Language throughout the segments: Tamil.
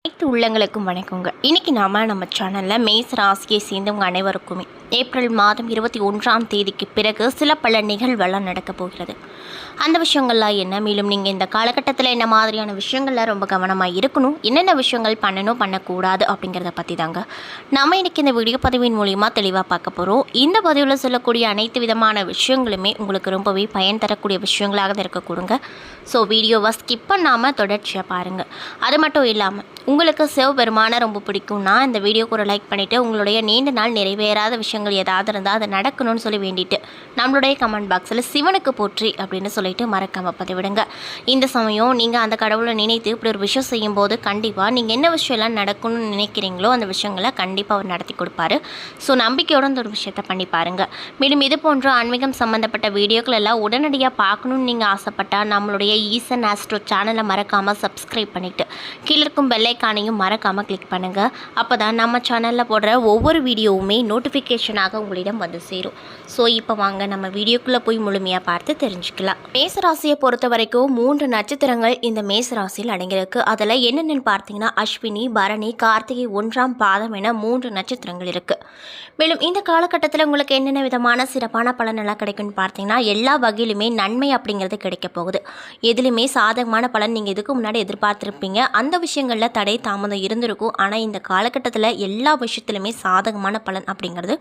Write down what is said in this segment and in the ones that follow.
அனைத்து உள்ளங்களுக்கும் வணக்கங்க. இன்றைக்கி நம்ம சேனலில் மேச ராசியை சேர்ந்தவங்க அனைவருக்குமே ஏப்ரல் மாதம் 21ஆம் தேதிக்கு பிறகு சில பல நிகழ்வெல்லாம் நடக்கப் போகிறது. அந்த விஷயங்கள்லாம் என்ன, மேலும் நீங்கள் இந்த காலகட்டத்தில் என்ன மாதிரியான விஷயங்கள்லாம் ரொம்ப கவனமாக இருக்கணும், என்னென்ன விஷயங்கள் பண்ணணும் பண்ணக்கூடாது அப்படிங்கிறத பற்றி தாங்க நம்ம இன்றைக்கி இந்த வீடியோ பதிவின் மூலிமா தெளிவாக பார்க்க போகிறோம். இந்த பதிவில் சொல்லக்கூடிய அனைத்து விதமான விஷயங்களுமே உங்களுக்கு ரொம்பவே பயன் தரக்கூடிய விஷயங்களாக தான் இருக்க கொடுங்க. ஸோ வீடியோவை ஸ்கிப் பண்ணாமல் தொடர்ச்சியாக பாருங்கள். அது மட்டும் இல்லாமல் உங்களுக்கு சிவபெருமானை ரொம்ப பிடிக்கும்னா இந்த வீடியோக்கு ஒரு லைக் பண்ணிவிட்டு உங்களுடைய நீண்ட நாள் நிறைவேறாத விஷயங்கள் ஏதாவது இருந்தால் அதை நடக்கணும்னு சொல்லி வேண்டிட்டு நம்மளுடைய கமெண்ட் பாக்ஸில் சிவனுக்கு போற்றி அப்படின்னு சொல்லிட்டு மறக்காமல் பதிவிடுங்க. இந்த சமயம் நீங்கள் அந்த கடவுளை நினைத்து இப்படி ஒரு விஷயம் செய்யும்போது கண்டிப்பாக நீங்கள் என்ன விஷயம்லாம் நடக்கணும்னு நினைக்கிறீங்களோ அந்த விஷயங்களை கண்டிப்பாக அவர் நடத்தி கொடுப்பாரு. ஸோ நம்பிக்கையோடு அந்த ஒரு விஷயத்தை பண்ணி பாருங்கள். மேலும் இது போன்ற ஆன்மீகம் சம்மந்தப்பட்ட வீடியோக்கள் எல்லாம் உடனடியாக பார்க்கணுன்னு நீங்கள் ஆசைப்பட்டால் நம்மளுடைய ஈசன் ஆஸ்ட்ரோ சேனலை மறக்காமல் சப்ஸ்கிரைப் பண்ணிவிட்டு கீழே இருக்கும் பெல்லைக்கானையும் மறக்காமல் கிளிக் பண்ணுங்கள். அப்போ தான் நம்ம சேனலில் போடுற ஒவ்வொரு வீடியோவுமே நோட்டிஃபிகேஷனாக உங்களிடம் வந்து சேரும். ஸோ இப்போ வாங்க நம்ம வீடியோக்குள்ளே போய் முழுமையாக பார்த்து தெரிஞ்சுக்கலாம். மேசராசியை பொறுத்த வரைக்கும் 3 நட்சத்திரங்கள் இந்த மேசராசியில் அடங்கியிருக்கு. அதில் என்னென்னு பார்த்தீங்கன்னா அஸ்வினி, பரணி, கார்த்திகை 1ஆம் பாதம் என 3 நட்சத்திரங்கள் இருக்குது. மேலும் இந்த காலகட்டத்தில் உங்களுக்கு என்னென்ன விதமான சிறப்பான பலனெல்லாம் கிடைக்கும்னு பார்த்தீங்கன்னா எல்லா வகையிலுமே நன்மை அப்படிங்கிறது கிடைக்க போகுது. எதுலையுமே சாதகமான பலன் நீங்கள் இதுக்கு முன்னாடி எதிர்பார்த்துருப்பீங்க. அந்த விஷயங்களில் தடை தாமதம் இருந்திருக்கும். ஆனால் இந்த காலகட்டத்தில் எல்லா விஷயத்துலையுமே சாதகமான பலன் அப்படிங்கிறது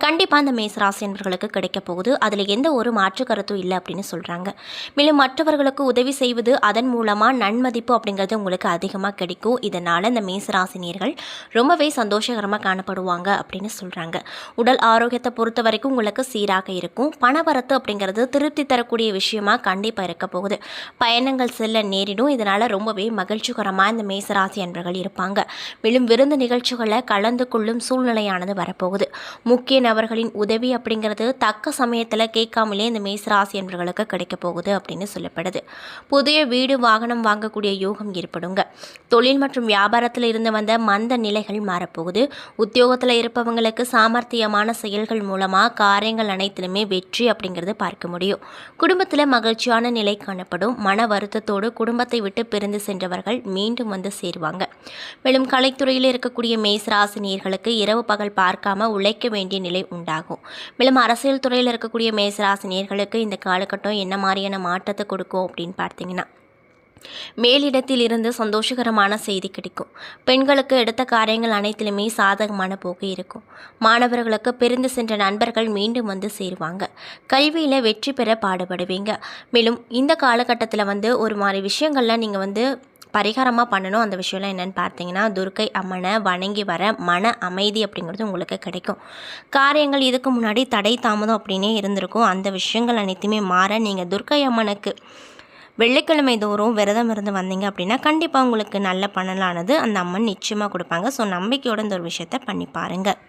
கண்டிப்பாக இந்த மேசராசி என்பவர்களுக்கு கிடைக்க போகுது. அதில் எந்த ஒரு மாற்று கருத்தும் இல்லை அப்படின்னு சொல்கிறாங்க. மேலும் மற்றவர்களுக்கு உதவி செய்வது அதன் மூலமாக நன்மதிப்பு அப்படிங்கிறது உங்களுக்கு அதிகமாக கிடைக்கும். இதனால் இந்த மேசராசினியர்கள் ரொம்பவே சந்தோஷகரமாக காணப்படுவாங்க அப்படின்னு சொல்கிறாங்க. உடல் ஆரோக்கியத்தை பொறுத்த வரைக்கும் உங்களுக்கு சீராக இருக்கும். பணவரத்து அப்படிங்கிறது திருப்தி தரக்கூடிய விஷயமா கண்டிப்பாக இருக்க போகுது. பயணங்கள் செல்ல நேரிடும். இதனால் ரொம்பவே மகிழ்ச்சிகரமாக இந்த மேசராசி அன்பர்கள் இருப்பாங்க. மேலும் விருந்து நிகழ்ச்சிகளை கலந்து கொள்ளும் சூழ்நிலையானது வரப்போகுது. முக்கிய நபர்களின் உதவி அப்படிங்கிறது தக்க சமயத்தில் கேட்காமலே இந்த மேசராசி அன்பர்களுக்கு கிடைக்க போகுது அப்படின்னு சொல்லப்படுது. புதிய வீடு வாகனம் வாங்கக்கூடிய யோகம் ஏற்படுங்க. தொழில் மற்றும் வியாபாரத்தில் இருந்து வந்த மந்த நிலைகள் மாறப்போகுது. உத்தியோகத்தில் இருப்பவங்களுக்கு சாமர்த்தியமான செயல்கள் மூலமாக காரியங்கள் அனைத்திலுமே வெற்றி அப்படிங்கிறது பார்க்க முடியும். குடும்பத்தில் மகிழ்ச்சியான நிலை காணப்படும். மன வருத்தத்தோடு குடும்பத்தை விட்டு பிரிந்து சென்றவர்கள் மீண்டும் வந்து சேருவாங்க. மேலும் கலைத்துறையில் இருக்கக்கூடிய மேசராசினியர்களுக்கு இரவு பகல் பார்க்காம உழைக்க வேண்டிய நிலை உண்டாகும். மேலும் அரசியல் துறையில் இருக்கக்கூடிய மேசராசினியர்களுக்கு இந்த காலகட்டம் என்ன மாதிரியான மாற்றத்தை கொடுக்கும் அப்படின்னு பார்த்தீங்கன்னா மேலிடத்தில் இருந்து சந்தோஷகரமான செய்தி கிடைக்கும். பெண்களுக்கு எடுத்த காரியங்கள் அனைத்திலுமே சாதகமான போக்கு இருக்கும். மாணவர்களுக்கு பிரிந்து சென்ற நண்பர்கள் மீண்டும் வந்து சேருவாங்க. கல்வியில் வெற்றி பெற பாடுபடுவீங்க. மேலும் இந்த காலகட்டத்தில் ஒரு மாதிரி விஷயங்கள்லாம் நீங்கள் பரிகாரமாக பண்ணணும். அந்த விஷயம்லாம் என்னென்னு பார்த்தீங்கன்னா துர்க்கை அம்மனை வணங்கி வர மன அமைதி அப்படிங்கிறது உங்களுக்கு கிடைக்கும். காரியங்கள் இதுக்கு முன்னாடி தடை தாமதம் அப்படின்னே இருந்திருக்கும். அந்த விஷயங்கள் அனைத்துமே மாற நீங்கள் துர்க்கை அம்மனுக்கு வெள்ளிக்கிழமை தோறும் விரதம் இருந்து வந்தீங்க அப்படின்னா கண்டிப்பாக உங்களுக்கு நல்ல பலனானது அந்த அம்மன் நிச்சயமாக கொடுப்பாங்க. ஸோ நம்பிக்கையோட இந்த ஒரு விஷயத்தை பண்ணி பாருங்கள்.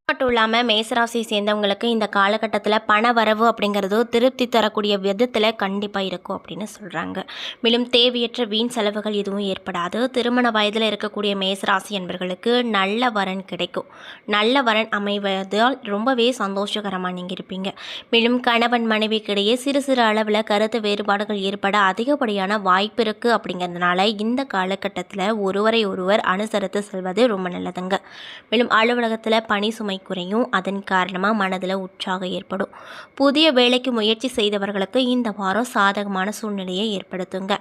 மட்டும் இல்லாமல் மேசராசியை சேர்ந்தவங்களுக்கு இந்த காலகட்டத்தில் பண வரவு அப்படிங்கிறது திருப்தி தரக்கூடிய விதத்தில் கண்டிப்பாக இருக்கும் அப்படின்னு சொல்கிறாங்க. மேலும் தேவையற்ற வீண் செலவுகள் எதுவும் ஏற்படாது. திருமண வயதில் இருக்கக்கூடிய மேசராசி என்பவர்களுக்கு நல்ல வரன் கிடைக்கும். நல்ல வரன் அமைவதால் ரொம்பவே சந்தோஷகரமாக நீங்கள் இருப்பீங்க. மேலும் கணவன் மனைவிக்கிடையே சிறு சிறு அளவில் கருத்து வேறுபாடுகள் ஏற்பட அதிகப்படியான வாய்ப்பு இருக்குது. அப்படிங்கிறதுனால இந்த காலகட்டத்தில் ஒருவரை ஒருவர் அனுசரித்து செல்வது ரொம்ப நல்லதுங்க. மேலும் அலுவலகத்தில் பணி சுமை குறையும். அதன் காரணமாக மனதில் உற்சாகம் ஏற்படும். புதிய வேலைக்கு முயற்சி செய்தவர்களுக்கு இந்த வாரம் சாதகமான சூழ்நிலையை ஏற்படுத்துங்க.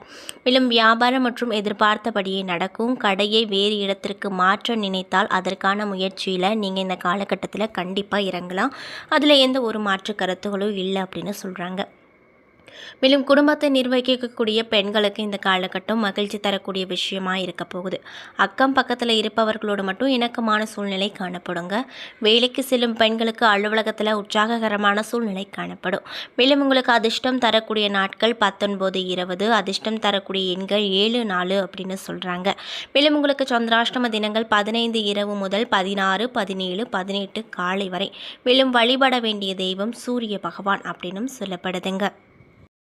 மேலும் வியாபாரம் மற்றும் எதிர்பார்த்தபடியே நடக்கும். கடையை வேறு இடத்திற்கு மாற்ற நினைத்தால் அதற்கான முயற்சியில் நீங்கள் இந்த காலகட்டத்தில் கண்டிப்பாக இறங்கலாம். அதில் எந்த ஒரு மாற்று கருத்துகளும் இல்லை அப்படின்னு சொல்கிறாங்க. மேலும் குடும்பத்தை நிர்வகிக்கக்கூடிய பெண்களுக்கு இந்த காலகட்டம் மகிழ்ச்சி தரக்கூடிய விஷயமாக இருக்க போகுது. அக்கம் பக்கத்தில் இருப்பவர்களோடு மட்டும் இணக்கமான சூழ்நிலை காணப்படுங்க. வேலைக்கு செல்லும் பெண்களுக்கு அலுவலகத்தில் உற்சாககரமான சூழ்நிலை காணப்படும். மேலும் உங்களுக்கு அதிர்ஷ்டம் தரக்கூடிய நாட்கள் 19, 20. அதிர்ஷ்டம் தரக்கூடிய எண்கள் 7, 4 அப்படின்னு சொல்கிறாங்க. மேலும் உங்களுக்கு சந்திராஷ்டம தினங்கள் 15 இரவு முதல் 16, 17, 18 காலை வரை. மேலும் வழிபட வேண்டிய தெய்வம் சூரிய பகவான் அப்படின்னும் சொல்லப்படுதுங்க.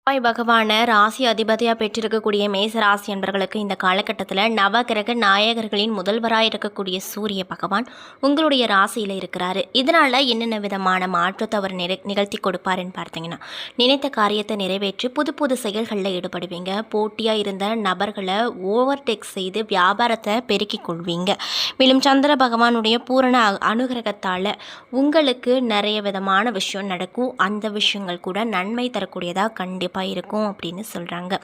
செவ்வாய் பகவானை ராசி அதிபதியாக பெற்றிருக்கக்கூடிய மேச ராசி என்பவர்களுக்கு இந்த காலகட்டத்தில் நவகிரக நாயகர்களின் முதல்வராக இருக்கக்கூடிய சூரிய பகவான் உங்களுடைய ராசியில் இருக்கிறாரு. இதனால் என்னென்ன விதமான மாற்றத்தை அவர் நிகழ்த்தி கொடுப்பாருன்னு பார்த்தீங்கன்னா, நினைத்த காரியத்தை நிறைவேற்றி புது புது செயல்களில் ஈடுபடுவீங்க. போட்டியாக இருந்த நபர்களை ஓவர்டேக் செய்து வியாபாரத்தை பெருக்கிக் கொள்வீங்க. மேலும் சந்திர பகவானுடைய பூரண அனுகிரகத்தால் உங்களுக்கு நிறைய விதமான விஷயம் நடக்கும். அந்த விஷயங்கள் கூட நன்மை தரக்கூடியதாக கண்டிப்பாக இருக்கும் அப்படின்னு சொல்கிறாங்க.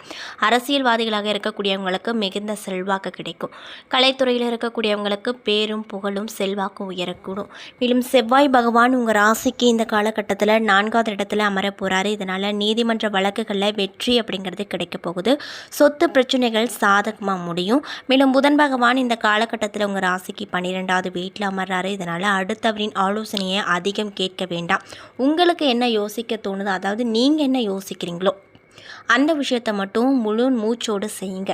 அரசியல்வாதிகளாக இருக்கக்கூடியவங்களுக்கு மிகுந்த செல்வாக்கு கிடைக்கும். கலைத்துறையில் இருக்கக்கூடியவங்களுக்கு பேரும் புகழும் செல்வாக்கும் உயரக்கூடும். மேலும் செவ்வாய் பகவான் உங்கள் ராசிக்கு இந்த காலகட்டத்தில் 4வது இடத்துல அமர போகிறாரு. இதனால் நீதிமன்ற வழக்குகளில் வெற்றி அப்படிங்கிறது கிடைக்க போகுது. சொத்து பிரச்சனைகள் சாதகமாக முடியும். மேலும் புதன் பகவான் இந்த காலகட்டத்தில் உங்கள் ராசிக்கு 12வது வீட்டில் அமர்றாரு. இதனால் அடுத்தவரின் ஆலோசனையை அதிகம் கேட்க வேண்டாம். உங்களுக்கு என்ன யோசிக்க தோணுது, அதாவது நீங்கள் என்ன யோசிக்கிறீங்களோ அந்த விஷயத்தை மட்டும் முழு மூச்சோடு செய்யுங்க.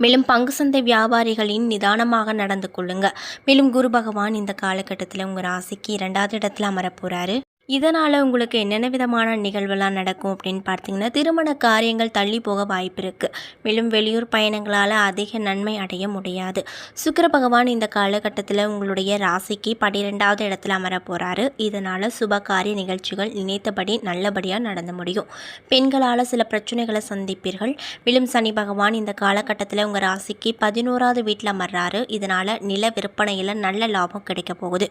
மேலும் பங்கு சந்தை வியாபாரிகளின் நிதானமாக நடந்து கொள்ளுங்க. மேலும் குரு பகவான் இந்த காலகட்டத்தில் உங்கள் ராசிக்கு 2வது இடத்துல அமர போகிறாரு. இதனால் உங்களுக்கு என்னென்ன விதமான நிகழ்வெல்லாம் நடக்கும் அப்படின்னு பார்த்தீங்கன்னா, திருமண காரியங்கள் தள்ளி போக வாய்ப்பு இருக்குது. மேலும் வெளியூர் பயணங்களால் அதிக நன்மை அடைய முடியாது. சுக்கிர பகவான் இந்த காலகட்டத்தில் உங்களுடைய ராசிக்கு 12வது இடத்துல அமர போகிறாரு. இதனால் சுப காரிய நிகழ்ச்சிகள் நினைத்தபடி நல்லபடியாக நடந்து முடியும். பெண்களால் சில பிரச்சனைகளை சந்திப்பீர்கள். மேலும் சனி பகவான் இந்த காலகட்டத்தில் உங்கள் ராசிக்கு 11வது வீட்டில் அமர்றாரு. இதனால் நில விற்பனையில் நல்ல லாபம் கிடைக்க போகுது.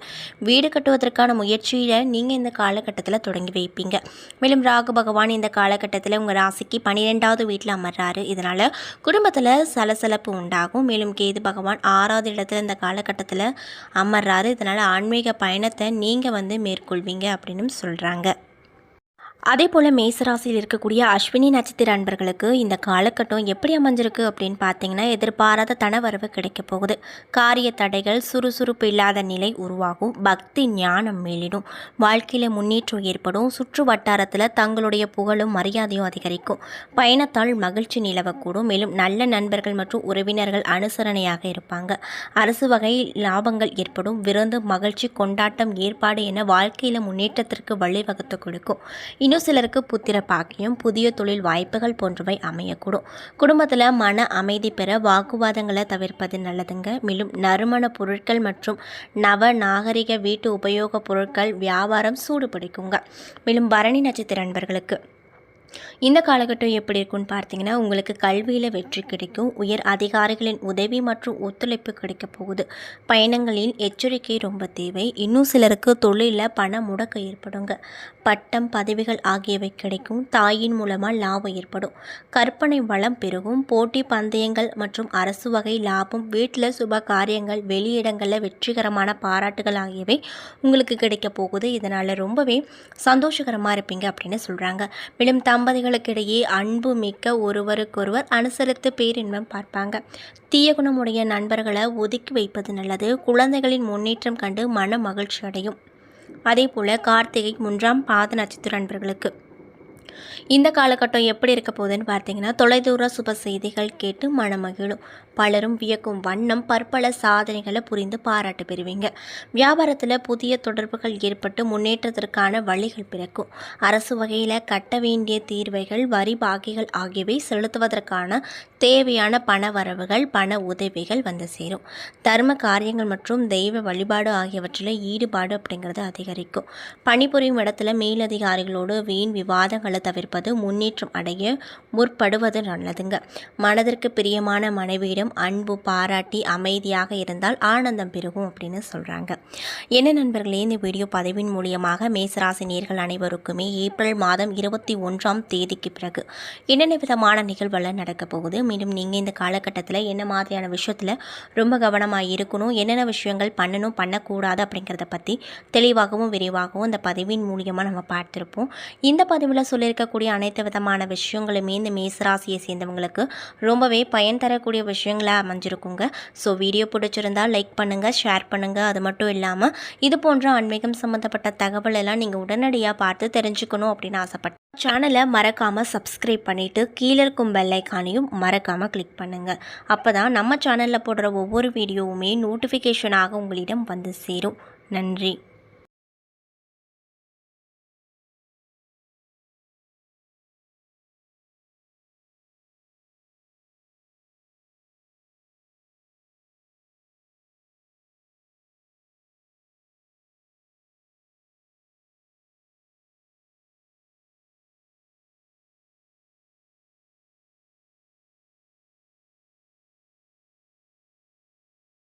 வீடு கட்டுவதற்கான முயற்சியில் நீங்கள் இந்த காலகட்டத்தில் தொடங்கி வைப்பீங்க. மேலும் ராகு பகவான் இந்த காலகட்டத்தில் உங்கள் ராசிக்கு 12வது வீட்டில் அமர்றாரு. இதனால் குடும்பத்தில் சலசலப்பு உண்டாகும். மேலும் கேது பகவான் 6வது இடத்துல இந்த காலகட்டத்தில் அமர்றாரு. இதனால் ஆன்மீக பயணத்தை நீங்கள் மேற்கொள்வீங்க அப்படின்னு சொல்கிறாங்க. அதே போல் மேசராசியில் இருக்கக்கூடிய அஸ்வினி நட்சத்திர அன்பர்களுக்கு இந்த காலகட்டம் எப்படி அமைஞ்சிருக்கு அப்படின்னு பார்த்தீங்கன்னா, எதிர்பாராத தனவரவு கிடைக்க போகுது. காரிய தடைகள், சுறுசுறுப்பு இல்லாத நிலை உருவாகும். பக்தி ஞானம் மேலிடும். வாழ்க்கையில் முன்னேற்றம் ஏற்படும். சுற்று வட்டாரத்தில் தங்களுடைய புகழும் மரியாதையும் அதிகரிக்கும். பயணத்தால் மகிழ்ச்சி நிலவக்கூடும். மேலும் நல்ல நண்பர்கள் மற்றும் உறவினர்கள் அனுசரணையாக இருப்பாங்க. அரசு வகை லாபங்கள் ஏற்படும். விருந்து, மகிழ்ச்சி, கொண்டாட்டம் ஏற்பாடு என வாழ்க்கையில் முன்னேற்றத்திற்கு வழிவகுத்து கொடுக்கும். இன்னும் சிலருக்கு புத்திர பாக்கியம், புதிய தொழில் வாய்ப்புகள் போன்றவை அமையக்கூடும். குடும்பத்தில் மன அமைதி பெற வாக்குவாதங்களை தவிர்ப்பது நல்லதுங்க. மேலும் நறுமண பொருட்கள் மற்றும் நவ நாகரிக வீட்டு உபயோக பொருட்கள் வியாபாரம் சூடு பிடிக்குங்க. மேலும் பரணி நட்சத்திர நண்பர்களுக்கு இந்த காலகட்டம் எப்படி இருக்குன்னு பார்த்தீங்கன்னா, உங்களுக்கு கல்வியில் வெற்றி கிடைக்கும். உயர் அதிகாரிகளின் உதவி மற்றும் ஒத்துழைப்பு கிடைக்க போகுது. பயணங்களில் எச்சரிக்கை ரொம்ப தேவை. இன்னும் சிலருக்கு தொழிலில் பண முடக்கம் ஏற்படுங்க. பட்டம், பதவிகள் ஆகியவை கிடைக்கும். தாயின் மூலமாக லாபம் ஏற்படும். கற்பனை வளம் பெருகும். போட்டி பந்தயங்கள் மற்றும் அரசு வகை லாபம், வீட்டில் சுப காரியங்கள், வெளியிடங்களில் வெற்றிகரமான பாராட்டுகள் ஆகியவை உங்களுக்கு கிடைக்க போகுது. இதனால் ரொம்பவே சந்தோஷகரமாக இருப்பீங்க அப்படின்னு சொல்கிறாங்க. மேலும் தம்பதிகளுக்கிடையே அன்பு மிக்க ஒருவருக்கொருவர் அனுசரித்து பேரின்பம் பார்ப்பாங்க. தீய குணமுடைய நண்பர்களை ஒதுக்கி வைப்பது நல்லது. குழந்தைகளின் முன்னேற்றம் கண்டு மன மகிழ்ச்சி அடையும். அதே போல் கார்த்திகை 3ஆம் பாத நட்சத்திர நண்பர்களுக்கு இந்த காலகட்டம் எப்படி இருக்க போகுதுன்னு பார்த்தீங்கன்னா, தொலைதூர சுப செய்திகள் கேட்டு மனமகிழும். பலரும் வியக்கும் வண்ணம் பற்பல சாதனைகளை புரிந்து பாராட்டு பெறுவீங்க. வியாபாரத்தில் புதிய தொடர்புகள் ஏற்பட்டு முன்னேற்றத்திற்கான வழிகள் பிறக்கும். அரசு வகையில் கட்ட வேண்டிய தீர்வைகள், வரி பாக்கிகள் ஆகியவை செலுத்துவதற்கான தேவையான பண வரவுகள், பண உதவிகள் வந்து சேரும். தர்ம காரியங்கள் மற்றும் தெய்வ வழிபாடு ஆகியவற்றில் ஈடுபாடு அப்படிங்கிறது அதிகரிக்கும். பணிபுரியும் இடத்துல மேலதிகாரிகளோடு வீண் விவாதங்களை தவிர்ப்பது, முன்னேற்றம் அடைய முற்படுவது நல்லதுங்க. மனதிற்கு பிரியமான மனைவியிடம் அன்பு பாராட்டி அமைதியாக இருந்தால் ஆனந்தம் பெருகும் அப்படின்னு சொல்கிறாங்க. என்ன நண்பர்களே, இந்த வீடியோ பதிவின் மூலியமாக மேசராசி நேயர்கள் அனைவருக்குமே ஏப்ரல் மாதம் 21ஆம் தேதிக்கு பிறகு என்னென்ன விதமான நிகழ்வுகள் நடக்க போகுது, மீண்டும் நீங்கள் இந்த காலகட்டத்தில் என்ன மாதிரியான விஷயத்தில் ரொம்ப கவனமாக இருக்கணும், என்னென்ன விஷயங்கள் பண்ணணும் பண்ணக்கூடாது அப்படிங்கிறத பற்றி தெளிவாகவும் விரிவாகவும் இந்த பதிவின் மூலியமாக நம்ம பார்த்துருப்போம். இந்த பதிவில் சொல்லியிருக்கக்கூடிய அனைத்து விதமான விஷயங்களுமே இந்த மேசராசியை சேர்ந்தவங்களுக்கு ரொம்பவே பயன் தரக்கூடிய விஷயங்களாக அமைஞ்சிருக்குங்க. ஸோ வீடியோ பிடிச்சிருந்தால் லைக் பண்ணுங்கள், ஷேர் பண்ணுங்கள். அது மட்டும் இல்லாமல் இது போன்ற ஆன்மீகம் சம்மந்தப்பட்ட தகவல் எல்லாம் நீங்கள் உடனடியாக பார்த்து தெரிஞ்சுக்கணும் அப்படின்னு ஆசைப்பட்டேன். சேனலை மறக்காமல் சப்ஸ்கிரைப் பண்ணிவிட்டு கீழே இருக்கும் பெல் ஐக்கானையும் மறக்காமல் கிளிக் பண்ணுங்கள். அப்போ தான் நம்ம சேனலில் போடுற ஒவ்வொரு வீடியோவுமே நோட்டிஃபிகேஷனாக உங்களிடம் வந்து சேரும். நன்றி.